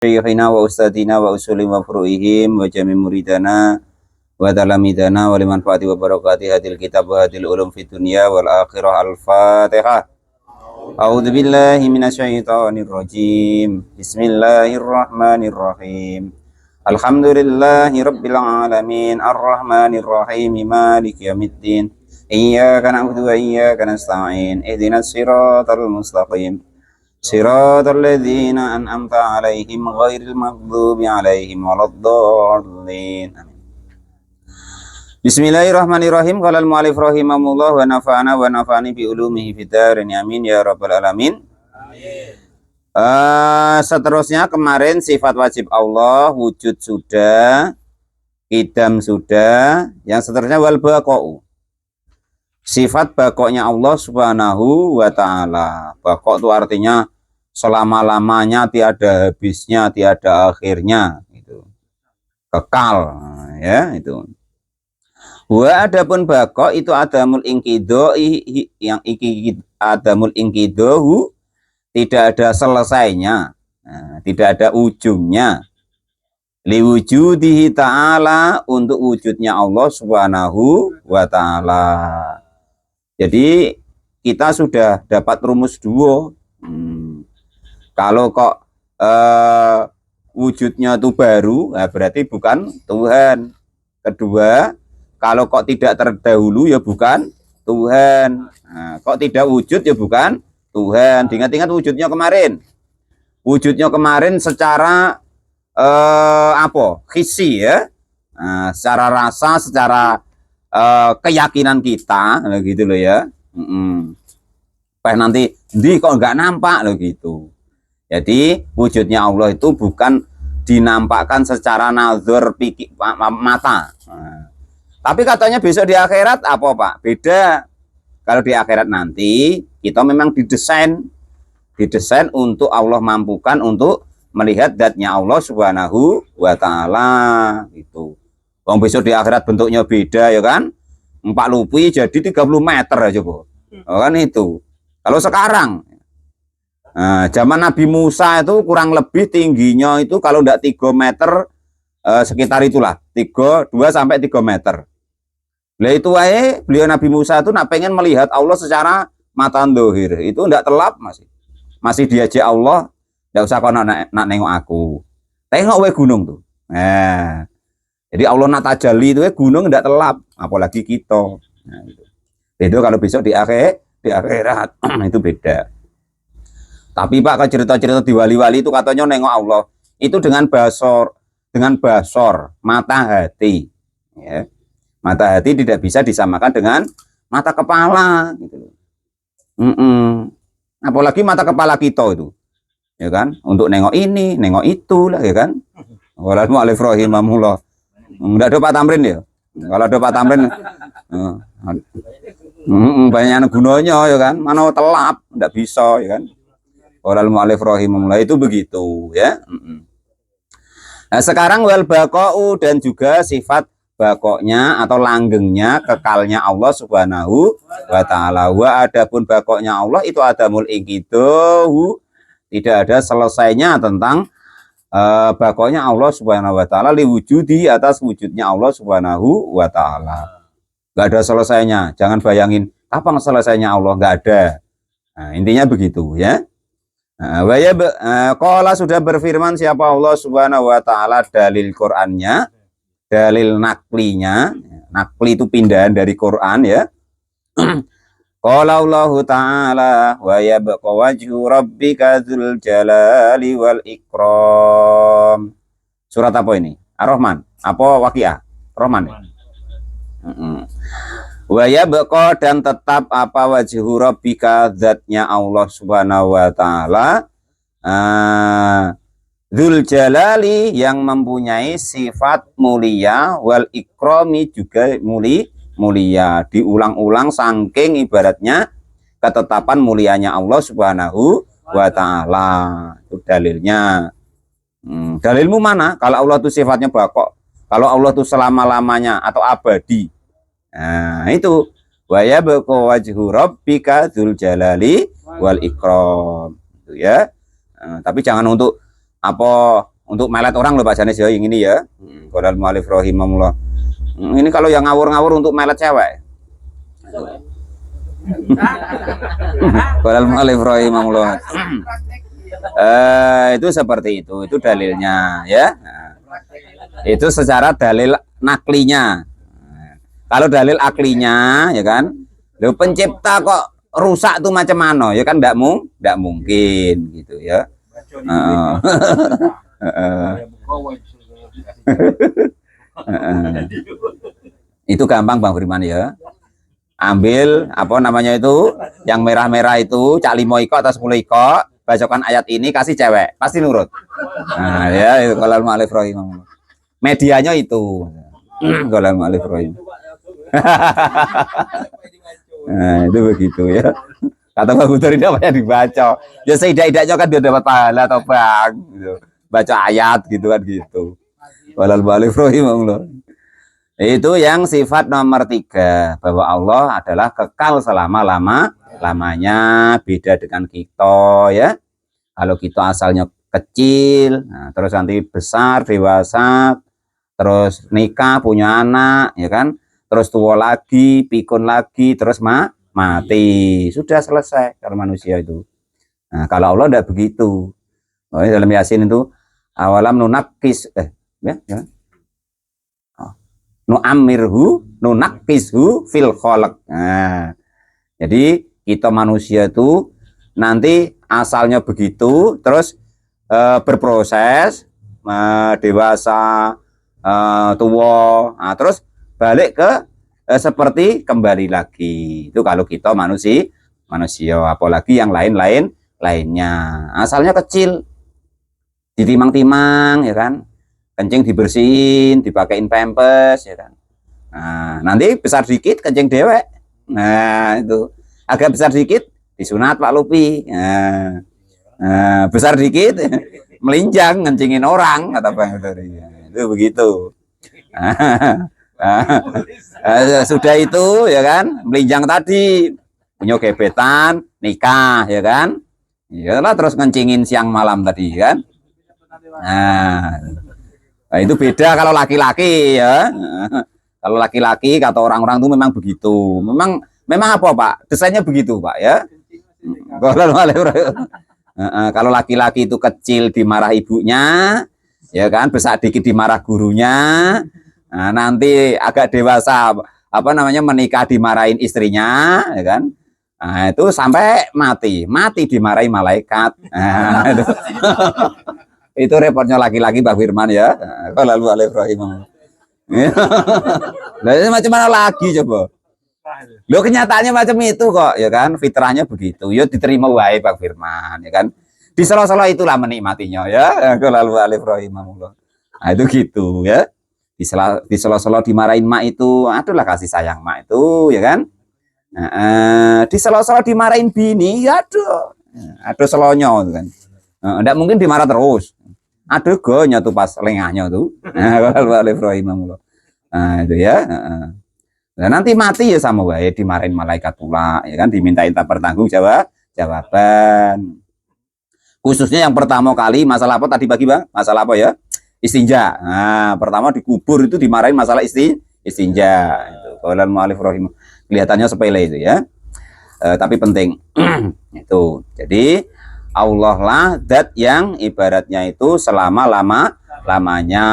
Syekhina wa ustadina wa usuli wa furu'ihim wa jami muridana wa talamidana wa limanfaati wa barakati hadil kitab wa hadil ulum fi dunya wal akhirah. Al-Fatihah. A'udzu billahi minasyaitonir rajim. Bismillahirrahmanirrahim. Alhamdulillahi rabbil alamin arrahmanir rahim maliki yaumiddin. Iyyaka na'budu wa iyyaka nasta'in. Ihdinas siratal mustaqim. Siratal ladzina an'amta 'alaihim ghairil maghdubi 'alaihim waladdallin. Bismillahirrahmanirrahim. Qala al-mu'allif rahimahullah wa nafa'ana wa nafa'ani bi ulumihi fid dharin amin ya rabbal alamin. Seterusnya kemarin sifat wajib Allah, wujud sudah, qidam sudah, yang seterusnya wal baqa'u. Sifat bakoknya Allah subhanahu wa ta'ala. Bakok itu artinya selama-lamanya, tiada habisnya, tiada akhirnya, itu kekal, ya itu. Wa adapun bakok itu adamul inqido, yang adamul inqidohu, tidak ada selesainya, tidak ada ujungnya. Liwujudihi ta'ala, untuk wujudnya Allah subhanahu wa ta'ala. Jadi kita sudah dapat rumus duo. Kalau kok wujudnya itu baru, berarti bukan Tuhan. Kedua, kalau kok tidak terdahulu ya bukan Tuhan. Kok tidak wujud ya bukan Tuhan. Ingat-ingat wujudnya kemarin. Wujudnya kemarin secara khisi ya. Secara rasa, secara keyakinan kita, gitu loh ya. Nanti kok nggak nampak loh gitu. Jadi wujudnya Allah itu bukan dinampakkan secara nazar mata. Tapi katanya besok di akhirat apa Pak? Beda. Kalau di akhirat nanti kita memang didesain untuk Allah mampukan untuk melihat zatnya Allah subhanahu wa ta'ala gitu. Wong besok di akhirat bentuknya beda ya kan, 4 lupi jadi 30 meter aja kok. Kan itu. Kalau sekarang zaman Nabi Musa itu kurang lebih tingginya itu kalau enggak 3 meter, sekitar itulah 2 sampai 3 meter. Lah itu beliau Nabi Musa itu nak pengen melihat Allah secara mata dohir, itu enggak telap masih diajak Allah, enggak usah kau nak nengok aku, tengok gunung tuh. Jadi Allah nak tajalli itu gunung tidak telap, apalagi kita. Itu kalau besok di akhirat itu beda. Tapi Pak, kalau cerita-cerita di wali-wali itu katanya nengok Allah itu dengan basor, mata hati. Ya. Mata hati tidak bisa disamakan dengan mata kepala. Gitu. Apalagi mata kepala kita itu, ya kan? Untuk nengok ini, nengok itu lah, ya kan? Wallahu a'lam rahimahullah. Enggak ada Pak Tamrin ya. Kalau ada Pak Tamrin banyak gunanya ya kan. Mana telap, enggak bisa ya kan. Wallahu a'lam rahimahullah, itu begitu ya. Nah, sekarang wal baqa'u, dan juga sifat bakoknya atau langgengnya, kekalnya Allah subhanahu wa ta'ala. Wa adapun bakoknya Allah itu adamul inqidohu, tidak ada selesainya tentang bakoknya Allah subhanahu wa ta'ala, liwujudi, atas wujudnya Allah subhanahu wa ta'ala. Gak ada selesainya. Jangan bayangin kapan selesainya Allah, gak ada. Nah, intinya begitu ya. Qala, sudah berfirman siapa Allah subhanahu wa ta'ala, dalil Qur'annya, dalil naklinya. Nakli itu pindahan dari Quran ya. Qala Allah ta'ala wa yabqa wajhu rabbika dzul jalali wal ikram. Surat apa ini? Ar-Rahman? Apa Waqiah? Rahman. Wa yabqa, dan tetap apa, wajhu rabbika, zatnya Allah subhanahu wa ta'ala, dzul jalali, yang mempunyai sifat mulia, wal ikrami, juga mulia. Diulang-ulang saking ibaratnya ketetapan mulianya Allah subhanahu wa ta'ala. Itu dalilnya. Dalilmu mana? Kalau Allah itu sifatnya bakok, kalau Allah itu selama-lamanya atau abadi. Nah itu wa yabqa wajhu rabbika dzul jalali wal ikram, itu ya. Tapi jangan untuk apa untuk melet orang loh Pak Janis ya yang ini ya. Qolal mu'allif rahimahullah. Ini kalau yang ngawur-ngawur untuk melet cewek. Qolal mu'allif rahimahullah. Itu seperti itu dalilnya ya. Itu secara dalil naklinya. Kalau dalil aklinya ya kan, lo pencipta kok rusak tuh macam mana ya kan, ndak mungkin gitu ya. Itu gampang Bang Firman ya. Ambil apa namanya itu yang merah-merah itu cak 5 iko atau 10 iko, bacakan ayat ini kasih cewek pasti nurut. Nah ya itu kalau mu'allif rahimahullah. Medianya itu kalau mu'allif rahimahullah. Nah, itu begitu ya. Kata Pak Butur ini apa yang dibaca? Ya seidak-idaknya kan dia dapat pahala atau bang gitu. Baca ayat gitu kan gitu. Walal mu'allif rahimahullah. Itu yang sifat nomor 3, bahwa Allah adalah kekal selama-lamanya, beda dengan kita ya. Kalau kita asalnya kecil, nah, terus nanti besar, dewasa, terus nikah, punya anak ya kan, terus tua lagi, pikun lagi, terus mati. Sudah selesai kalau manusia itu. Nah, kalau Allah tidak begitu. Oh, dalam Yasin itu awalam nunakis ya. Nunakishu fil khalq. Nah, jadi kita manusia itu nanti asalnya begitu, terus berproses dewasa, tua, nah, terus balik ke seperti kembali lagi. Itu kalau kita manusia, apalagi yang lainnya. Asalnya kecil, ditimang-timang ya kan, kencing dibersihin, dipakein pampers ya kan. Nah, nanti besar dikit kencing dewek. Nah, itu agak besar dikit disunat Pak Lupi. Nah, besar dikit melinjang ngencingin orang kata Bang itu begitu. Sudah itu ya kan, melinjang tadi punya gebetan, nikah ya kan, iyalah terus ngencingin siang malam tadi kan. Nah, itu beda kalau laki-laki ya. Kalau laki-laki kata orang-orang itu memang begitu, memang apa Pak, desainnya begitu Pak ya. Kalau laki-laki itu kecil dimarah ibunya ya kan, besar dikit dimarah gurunya. Nah, nanti agak dewasa apa namanya menikah dimarahin istrinya ya kan. Nah, itu sampai mati dimarahi malaikat. Nah, itu repotnya laki-laki Pak Firman ya. Kalau alaihi rahimah. Lah macam mana lagi coba? Lo kenyataannya macam itu kok ya kan, fitrahnya begitu. Yo diterima wae Pak Firman ya kan. Di sela-sela itulah menikmatinya ya. Kalau alaihi rahimah. Nah, itu gitu ya. Di sela-sela dimarahin mak itu, aduhlah kasih sayang mak itu ya kan. Nah, di sela-sela dimarahin bini, ya aduh selonyo kan. Enggak mungkin dimarah terus. Aduh gonya tuh pas lengahnya tuh. Nah, kalau Ibrahim. Nah, itu ya. Nah, nanti mati ya sama wae dimarahin malaikat pula ya kan, dimintain tak jawaban. Khususnya yang pertama kali masalah apa tadi bagi Bang? Masalah apa ya? Istinja. Nah, pertama dikubur itu dimarahin masalah istinja. Itu qaulul mu'allif rahimah. Kelihatannya sepele itu ya. Tapi penting. Itu. Jadi Allah lah zat yang ibaratnya itu selama-lamanya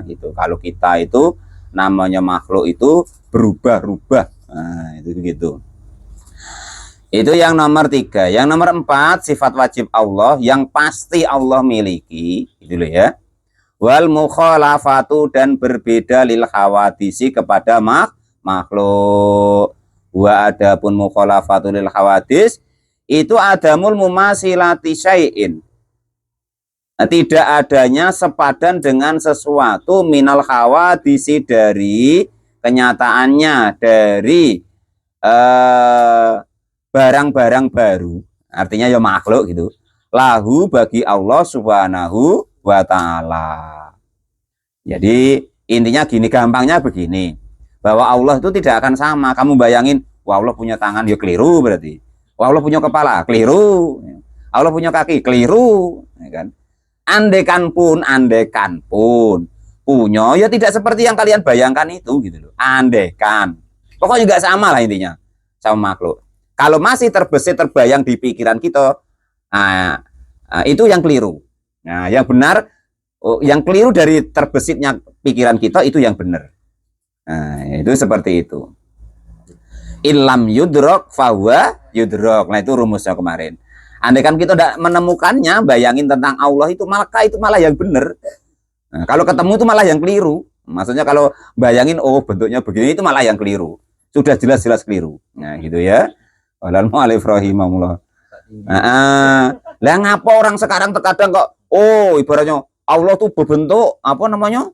gitu. Kalau kita itu namanya makhluk itu berubah-ubah. Nah, itu begitu. Itu yang nomor 3. Yang nomor 4, sifat wajib Allah yang pasti Allah miliki, gitu loh ya. Wal mukhalafatu, dan berbeda lil hawadisi kepada makhluk. Wa adapun mukhalafatu lil hawadis itu adamul mumasilati syai'in. Tidak adanya sepadan dengan sesuatu minal hawadisi, dari kenyataannya, dari barang-barang baru, artinya ya makhluk gitu, lahu bagi Allah subhanahu wa ta'ala. Jadi intinya gini, gampangnya begini, bahwa Allah itu tidak akan sama. Kamu bayangin, wah Allah punya tangan, ya keliru berarti. Wah Allah punya kepala, keliru. Allah punya kaki, keliru, ya kan? Andekan pun punya, ya tidak seperti yang kalian bayangkan itu gitu loh. Andekan. Pokoknya juga sama lah intinya sama makhluk. Kalau masih terbesit terbayang di pikiran kita, itu yang keliru. Nah, yang benar, yang keliru dari terbesitnya pikiran kita itu yang benar. Nah, itu seperti itu. Ilam yudrok fahuwa yudrok. Nah, itu rumusnya kemarin. Andai kan kita tidak menemukannya, bayangin tentang Allah itu malah yang benar. Nah, kalau ketemu itu malah yang keliru. Maksudnya kalau bayangin, oh bentuknya begini, itu malah yang keliru. Sudah jelas-jelas keliru. Nah, gitu ya. Waalaikumsalam. Lah ngapa orang sekarang terkadang kok, oh ibaratnya Allah tuh berbentuk apa namanya?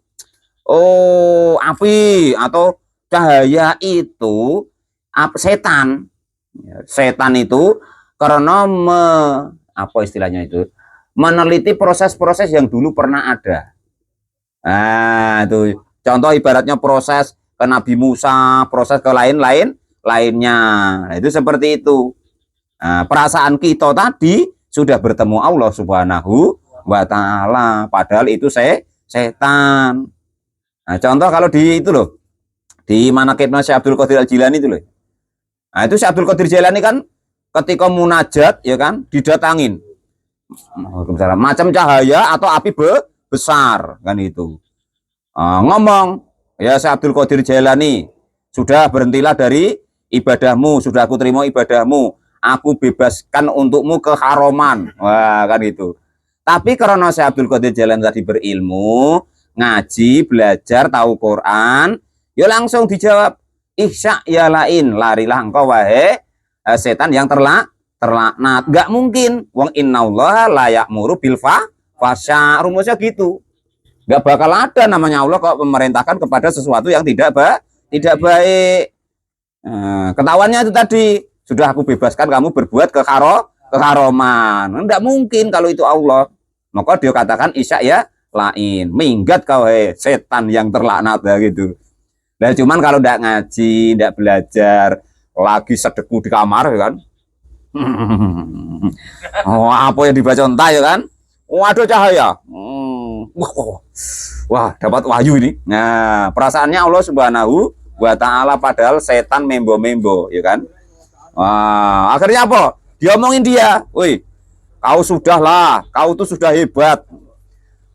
Oh, api atau cahaya itu setan. Setan itu karena apa istilahnya itu? Meneliti proses-proses yang dulu pernah ada. Nah, itu contoh ibaratnya proses ke Nabi Musa, proses ke lainnya. Nah, itu seperti itu. Nah, perasaan kita tadi sudah bertemu Allah Subhanahu wa Ta'ala, padahal itu setan. Nah, contoh kalau di itu loh, di manaqibnya Syekh Abdul Qadir Al-Jilani itu loh. Nah, itu Syekh Abdul Qadir Jilani kan ketika munajat ya kan didatangin macam cahaya atau api besar kan itu. Ngomong, ya Syekh Abdul Qadir Jilani, sudah berhentilah dari ibadahmu, sudah aku terima ibadahmu, aku bebaskan untukmu keharuman. Wah, kan itu. Tapi karena Syekh Abdul Qadir Jilani tadi berilmu, ngaji, belajar, tahu Quran, ya langsung dijawab, ihsya ya lain, larilah engkau wahai setan yang terlaknat. Gak mungkin, wong innallaha la ya'muru bil fahsya, rumusnya gitu. Gak bakal ada namanya Allah kok memerintahkan kepada sesuatu yang tidak baik. Ketahuannya itu tadi, sudah aku bebaskan kamu berbuat keharuman. Enggak mungkin kalau itu Allah. Maka dia katakan isya ya lain, minggat kau setan yang terlaknat ya gitu. Nah, cuman kalau enggak ngaji, enggak belajar, lagi sedeku di kamar ya kan. Oh, apa yang dibaca entah ya kan? Waduh cahaya. Wah, dapat wahyu ini. Nah, perasaannya Allah Subhanahu wa Ta'ala, padahal setan membo-membo ya kan. Wah, akhirnya apa? Diomongin dia, woi, kau sudahlah, kau tuh sudah hebat,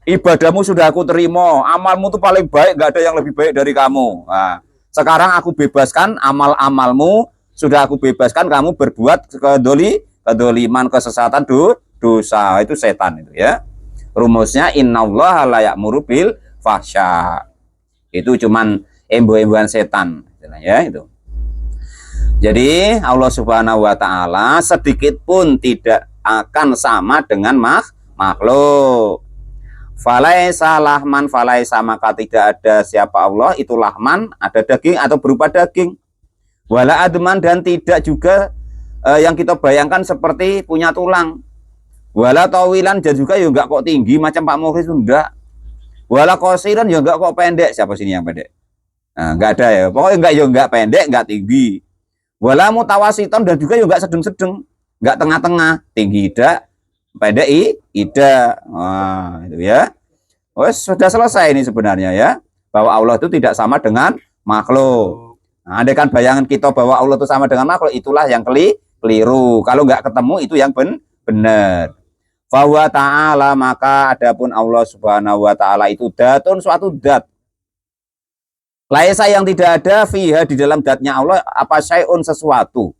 ibadahmu sudah aku terima, amalmu tuh paling baik, gak ada yang lebih baik dari kamu. Nah, sekarang aku bebaskan amal-amalmu, sudah aku bebaskan kamu berbuat kedoliman, kesesatan, dosa. Itu setan itu ya. Rumusnya innallaha la ya'muru bil fahsya. Itu cuman embo-emboan setan ya itu. Jadi Allah Subhanahu wa Ta'ala sedikit pun tidak akan sama dengan makhluk. Falaisa lahman falaisa, maka tidak ada siapa Allah itu lahman, ada daging atau berupa daging. Wala adman, dan tidak juga yang kita bayangkan seperti punya tulang. Wala tawilan, dan juga ya enggak kok tinggi macam Pak Mukhlis, enggak. Wala qasiran, ya enggak kok pendek. Siapa sini yang pendek? Nah, enggak ada ya. Pokoknya enggak pendek, enggak tinggi. Wala mutawasiton, dan juga enggak sedeng-sedeng, enggak tengah-tengah, tinggi tidak, pendek tidak. Wah, itu ya. Oh, sudah selesai ini sebenarnya ya, bahwa Allah itu tidak sama dengan makhluk. Nah, andai kan bayangan kita bahwa Allah itu sama dengan makhluk, itulah yang keliru. Kalau enggak ketemu itu yang benar. Fahuwa ta'ala, maka adapun Allah Subhanahu wa Ta'ala itu datun, suatu dat. Laisa, yang tidak ada fiha, di dalam datnya Allah, apa syai'un, sesuatu,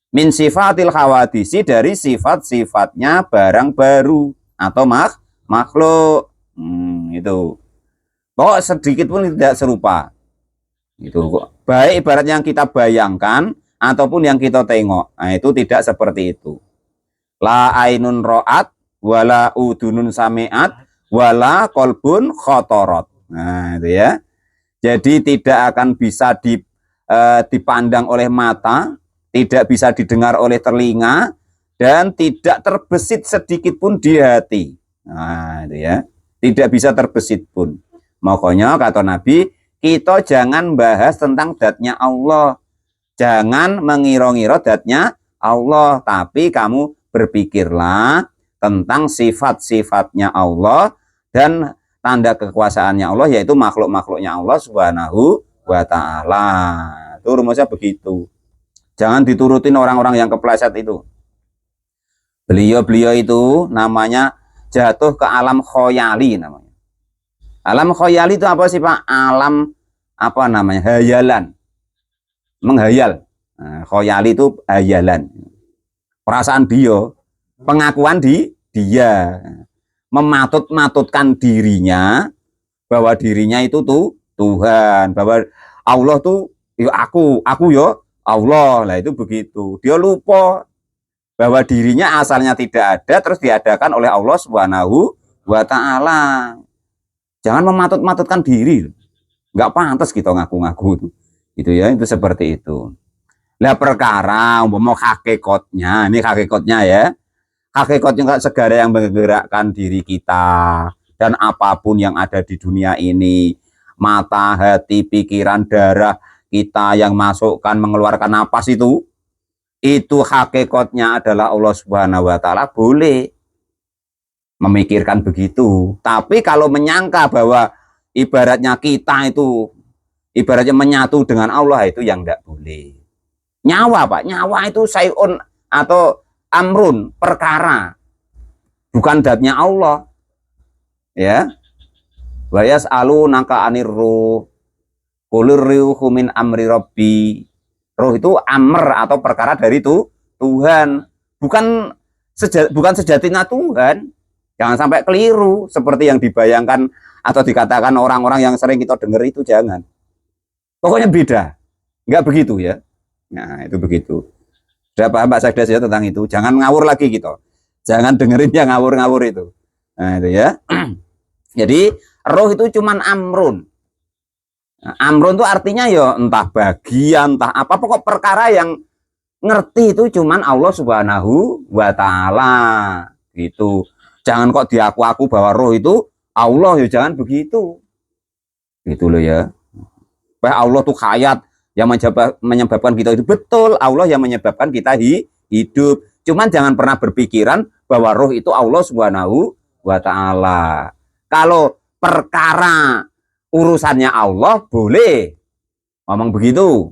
min sifatil khawadisi, dari sifat-sifatnya barang baru atau makhluk. Itu kok sedikit pun tidak serupa. Itu kok baik ibarat yang kita bayangkan ataupun yang kita tengok. Nah, itu tidak seperti itu. La ainun ro'at wala udunun sami'at wala kolbun khotorot. Nah, itu ya. Jadi tidak akan bisa dipandang oleh mata, tidak bisa didengar oleh telinga, dan tidak terbesit sedikit pun di hati. Nah, itu ya. Tidak bisa terbesit pun. Makanya kata Nabi, kita jangan bahas tentang datnya Allah. Jangan mengira-ngira datnya Allah. Tapi kamu berpikirlah tentang sifat-sifatnya Allah dan tanda kekuasaannya Allah, yaitu makhluk-makhluknya Allah Subhanahu wa ta'ala. Itu rumusnya begitu. Jangan diturutin orang-orang yang kepleset itu. Beliau itu namanya jatuh ke alam khoyali namanya. Alam khoyali itu apa sih Pak? Alam apa namanya? Hayalan. Menghayal. Nah, khoyali itu hayalan. Perasaan dia, pengakuan dia. Mematut-matutkan dirinya bahwa dirinya itu tuh Tuhan, bahwa Allah tuh ya aku ya Allah. Lah itu begitu. Dia lupa bahwa dirinya asalnya tidak ada, terus diadakan oleh Allah Subhanahu wa ta'ala. Jangan mematut-matutkan diri. Nggak pantas kita ngaku-ngaku itu ya, itu seperti itu. Lah perkara umpama hakikatnya, ini hakikatnya ya. Hakikatnya segala yang menggerakkan diri kita dan apapun yang ada di dunia ini, mata, hati, pikiran, darah kita yang masukkan mengeluarkan napas itu hakikatnya adalah Allah Subhanahu wa ta'ala, boleh memikirkan begitu. Tapi kalau menyangka bahwa ibaratnya kita itu ibaratnya menyatu dengan Allah, itu yang tidak boleh. Nyawa Pak, nyawa itu sayun atau amrun, perkara, bukan datnya Allah ya. Wa yas'alunaka 'anir ruh qul ruhu min amri rabbi. Roh itu amr atau perkara dari itu Tuhan, bukan sejatinya Tuhan. Jangan sampai keliru seperti yang dibayangkan atau dikatakan orang-orang yang sering kita dengar itu, jangan. Pokoknya beda, nggak begitu ya. Nah itu begitu. Sudah paham Pak Sekdes ya tentang itu. Jangan ngawur lagi gitu. Jangan dengerin yang ngawur-ngawur itu. Nah itu ya. Jadi roh itu cuman amrun. Nah, amrun itu artinya ya entah bagian, entah apa, pokok perkara yang ngerti itu cuman Allah Subhanahu wa ta'ala gitu. Jangan kok diaku-aku bahwa roh itu Allah, ya jangan begitu. Gitu loh ya. Bahwa Allah tuh hayat yang menyebabkan kita itu, betul, Allah yang menyebabkan kita hidup. Cuman jangan pernah berpikiran bahwa roh itu Allah Subhanahu wa ta'ala. Kalau perkara urusannya Allah, boleh ngomong begitu.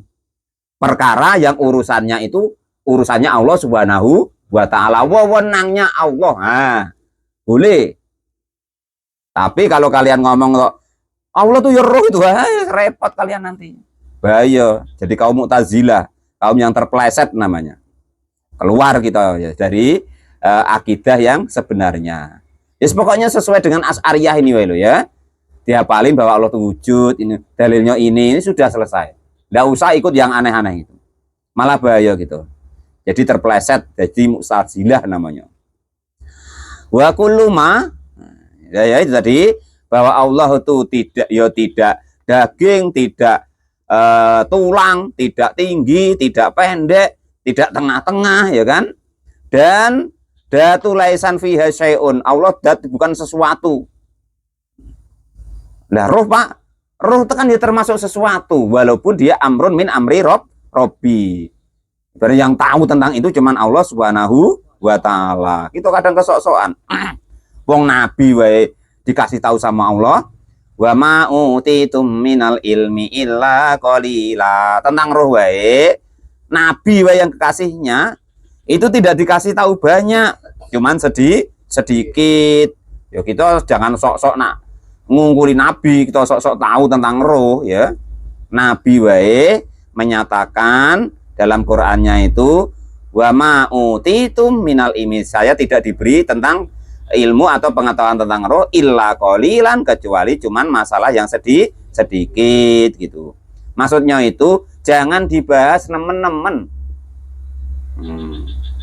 Perkara yang urusannya itu urusannya Allah Subhanahu wa ta'ala, wewenangnya Allah, nah, boleh. Tapi kalau kalian ngomong Allah tuh ya roh itu, repot kalian nanti. Bahaya. Jadi kaum Mu'tazilah, kaum yang terpeleset namanya. Keluar kita ya dari akidah yang sebenarnya. Yes, pokoknya sesuai dengan Asy'ariyah ini lo ya. Dia paling bahwa Allah itu wujud, ini dalilnya ini sudah selesai. Nggak usah ikut yang aneh-aneh itu. Malah bahaya gitu. Jadi terpeleset, jadi Mu'tazilah namanya. Wa kullu ma, ya itu tadi bahwa Allah itu tidak daging, tidak tulang, tidak tinggi, tidak pendek, tidak tengah-tengah, ya kan? Dan datu laisan fiha syai'un, Allah dat bukan sesuatu. Nah roh Pak, roh itu kan dia termasuk sesuatu, walaupun dia amrun min amri robbi. Berarti yang tahu tentang itu cuman Allah Subhanahu wa ta'ala. Itu kadang kesok-sokan. Wong nabi wae dikasih tahu sama Allah, wa ma utitum minal ilmi illa qalila. Tentang roh wae, nabi wae yang kekasihnya itu tidak dikasih tahu banyak, cuman sedikit. Ya kita jangan sok-sok nak ngungkuli nabi, kita sok-sok tahu tentang roh ya. Nabi wae menyatakan dalam Qur'annya itu, wa ma utitum minal ilmi, saya tidak diberi tentang ilmu atau pengetahuan tentang roh illa qalilan, kecuali cuman masalah yang sedikit gitu. Maksudnya itu jangan dibahas nemen-nemen.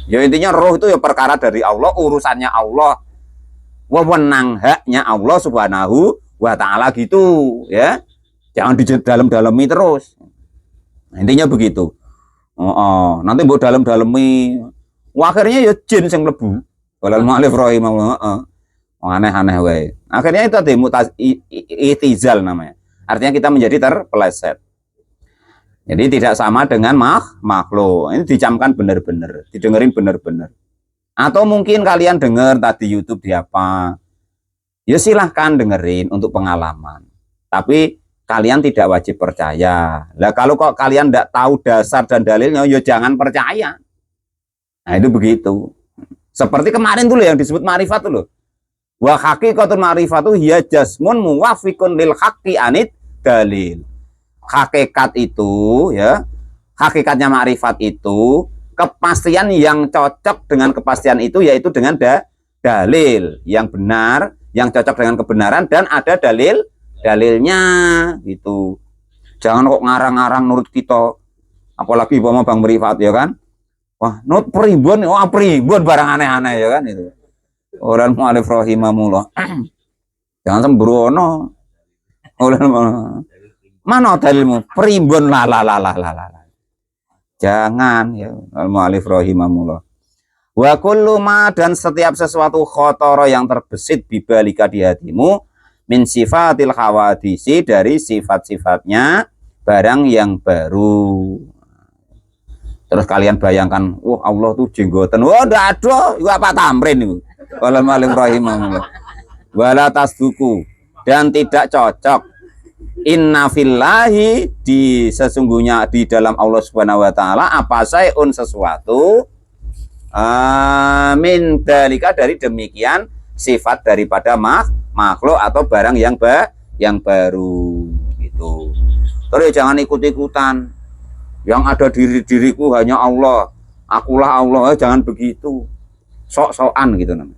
Ya intinya roh itu ya perkara dari Allah, urusannya Allah, wewenang haknya Allah Subhanahu wa ta'ala gitu ya. Jangan di dalam-dalemi terus. Nah, intinya begitu. Nanti buat dalam-dalemi, akhirnya ya jin yang lebu. Walal mu'alif rahimahullah, aneh-aneh wae. Akhirnya itu tadi itizal namanya. Artinya kita menjadi terpeleset. Jadi tidak sama dengan makhluk. Ini dicamkan benar-benar, didengerin benar-benar. Atau mungkin kalian dengar tadi YouTube di apa, ya silahkan dengerin untuk pengalaman. Tapi kalian tidak wajib percaya. Lah kalau kok kalian tidak tahu dasar dan dalilnya, ya jangan percaya. Nah itu begitu. Seperti kemarin dulu yang disebut ma'rifat dulu. Wa haqiqatul ma'rifatu hiya jasmun muwafiqun lil haqqi anid dalil. Hakikat itu ya, hakikatnya ma'rifat itu kepastian yang cocok dengan kepastian itu, yaitu dengan dalil yang benar, yang cocok dengan kebenaran dan ada dalilnya gitu. Jangan kok ngarang-ngarang nurut kita, apalagi umpama Bang Mrifat ya kan. Wah, nurut primbon, wah primbon barang aneh-aneh ya kan itu. Orang mu'alif rahimahullah. Jangan sembrono. Mana dalilmu? Primbon lah. Jangan ya, al-mu'alif rahimahullah. Wa kullu ma, dan setiap sesuatu khotoro yang terbesit bibalika di hatimu min sifatil hawadisi, dari sifat-sifatnya barang yang baru. Terus kalian bayangkan, wah Allah tuh jenggotan, wah ndak ada, itu apa tamrin itu. Al-mu'alif rahimahullah. Wala tasduku, dan tidak cocok. Inna fillahi, di sesungguhnya di dalam Allah Subhanahu wa taala, apa sayun, sesuatu, min dalika, dari demikian sifat daripada makhluk atau barang yang baru gitu. Terus jangan ikut-ikutan. Yang ada diriku hanya Allah, akulah Allah, jangan begitu. Sok-sokan gitu namanya.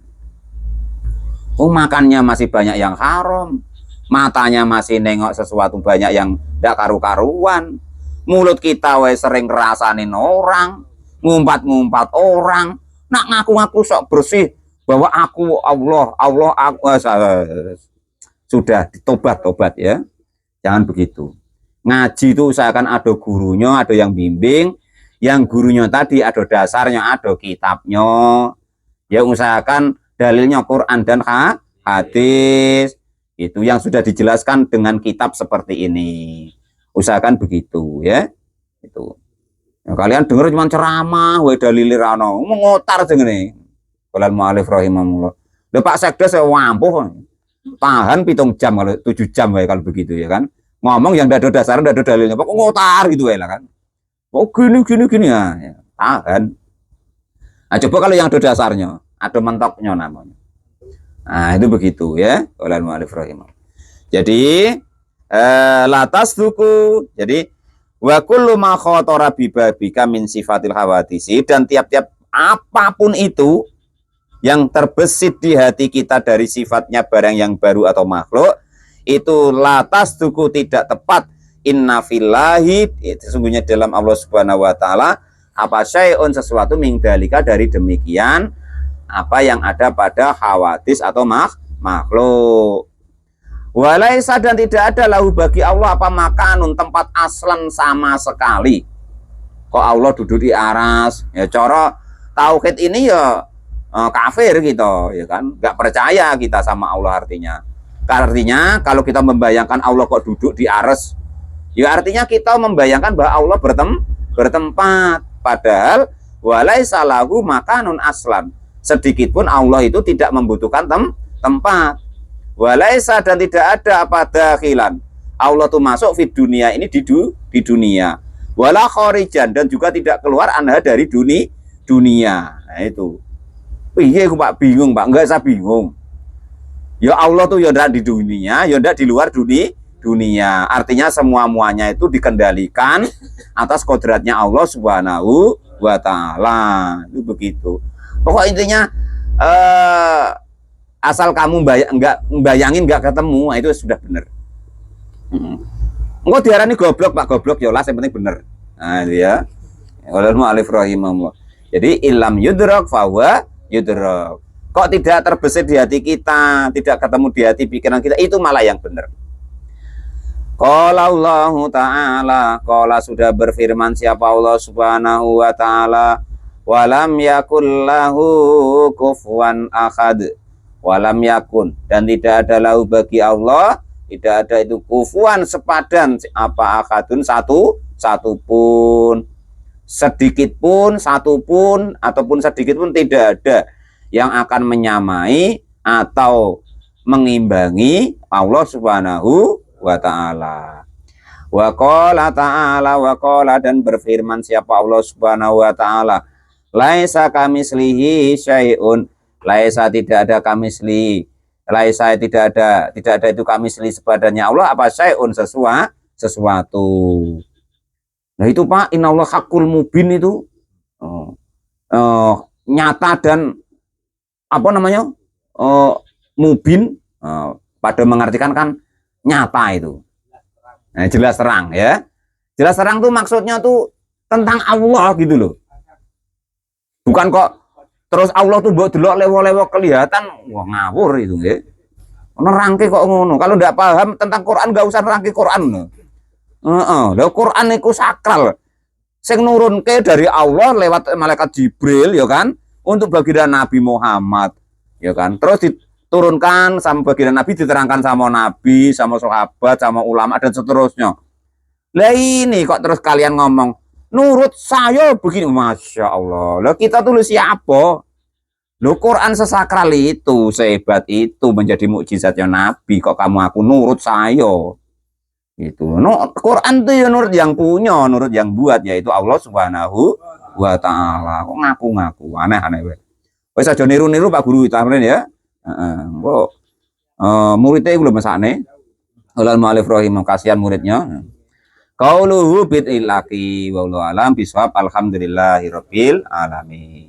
Oh, makannya masih banyak yang haram, matanya masih nengok sesuatu banyak yang tidak karu-karuan, mulut kita sering ngerasain orang, ngumpat-ngumpat orang, nak ngaku-ngaku sok bersih bahwa aku Allah aku. Sudah tobat ya, jangan begitu. Ngaji itu usahakan ada gurunya, ada yang bimbing, yang gurunya tadi ada dasarnya, ada kitabnya ya, usahakan dalilnya Quran dan hadis itu yang sudah dijelaskan dengan kitab seperti ini, usahakan begitu ya. Itu ya, kalian dengar cuma ceramah wae dalile rano ngotar jengene. Qolal mu'alif rahimahullah. Lho Pak Sekdes saya wampuh tahan 7 jam, kalau 7 jam wae kalau begitu ya kan. Ngomong yang tidak ada dasar, tidak ada dalilnya, pokok ngotar gitu ya kan. Oh gini ya, tahan. Nah, coba kalau yang ada dasarnya, ada mentoknya namanya. Nah, itu begitu ya, oleh mu'alif rahimah. Jadi latas duku, jadi wa kullu ma khatara bi babika min sifatil hawadisi, dan tiap-tiap apapun itu yang terbesit di hati kita dari sifatnya barang yang baru atau makhluk, itu latas duku, tidak tepat. Inna fillahi, sesungguhnya dalam Allah Subhanahu wa taala, apa syai'un, sesuatu min dalika, dari demikian apa yang ada pada hawadis atau makhluk. Walaisa, dan tidak ada lahu bagi Allah apa makanun, tempat aslan sama sekali. Kok Allah duduk di aras? Ya cara tauhid ini ya kafir gitu ya kan, nggak percaya kita sama Allah artinya. Artinya kalau kita membayangkan Allah kok duduk di aras, ya artinya kita membayangkan bahwa Allah bertempat. Padahal walaisa lahu makanun aslan, sedikit pun Allah itu tidak membutuhkan tempat. Walaisa, dan tidak ada apa dakhilan, Allah tuh masuk di dunia ini, di dunia. Wala kharijan, dan juga tidak keluar anha dari dunia. Nah itu. Iya Pak, bingung Pak, enggak usah bingung. Ya Allah tuh ya ndak di dunia, ya ndak di luar dunia. Artinya semua-muanya itu dikendalikan atas kodratnya Allah Subhanahu wa taala. Itu begitu. Pokok intinya asal kamu bayangin nggak ketemu, itu sudah benar. Engko diarani goblok Pak, goblok ya lah, yang penting bener. Nah itu ya. Oleh mu'alif rahimahullah. Jadi ilam yudrak fahuwa yudrak. Kok tidak terbesit di hati kita, tidak ketemu di hati pikiran kita, itu malah yang benar. Qala Allah Ta'ala, qala, sudah berfirman siapa Allah Subhanahu wa Ta'ala, walam yakul lahu kufuwan ahad, walam yakun, dan tidak ada lahu bagi Allah, tidak ada itu kufuwan sepadan, apa ahadun, satu pun. sedikit pun, satu pun, ataupun sedikit pun tidak ada yang akan menyamai atau mengimbangi Allah Subhanahu wa Ta'ala. Wa qala ta'ala, wa qala, dan berfirman siapa Allah Subhanahu wa Ta'ala, laisa kamislihi syai'un, laisa tidak ada kamisli, laisa tidak ada itu kamisli sepadanya Allah apa syai'un sesuatu. Nah itu Pak, innallaha haqqul mubin itu nyata dan apa namanya mubin, pada mengartikan kan nyata itu. Nah, jelas terang ya. Jelas terang tuh maksudnya tuh tentang Allah gitu loh. Bukan kok terus Allah tuh buat delok lewo-lewo kelihatan, wah ngawur itu nggih. Nerangke kok ngono. Kalau ndak paham tentang Quran nggak usah nerangke Quran. Lha Quran iku sakral. Sing nurunke dari Allah lewat malaikat Jibril ya kan, untuk baginda Nabi Muhammad ya kan. Terus diturunkan sama baginda Nabi, diterangkan sama Nabi, sama sahabat, sama ulama dan seterusnya. Lah ini kok terus kalian ngomong nurut saya begini, masya Allah. Lah kita tulis siapa? Lo Quran sesakral itu, sehebat itu, menjadi mukjizatnya Nabi. Kok kamu aku nurut saya? Itu no, Quran tuh ya nurut yang punya, nurut yang buat, yaitu Allah Subhanahu wa Ta'ala. Kok ngaku-ngaku aneh-aneh wes aja niru-niru Pak Guru tamrin ya. Kok muridnya belum masakne. Ulal mu'alif rahimah, kasihan muridnya. Qauluhu bid'il laki wallahu alam bisawab, alhamdulillahirabbil alamin.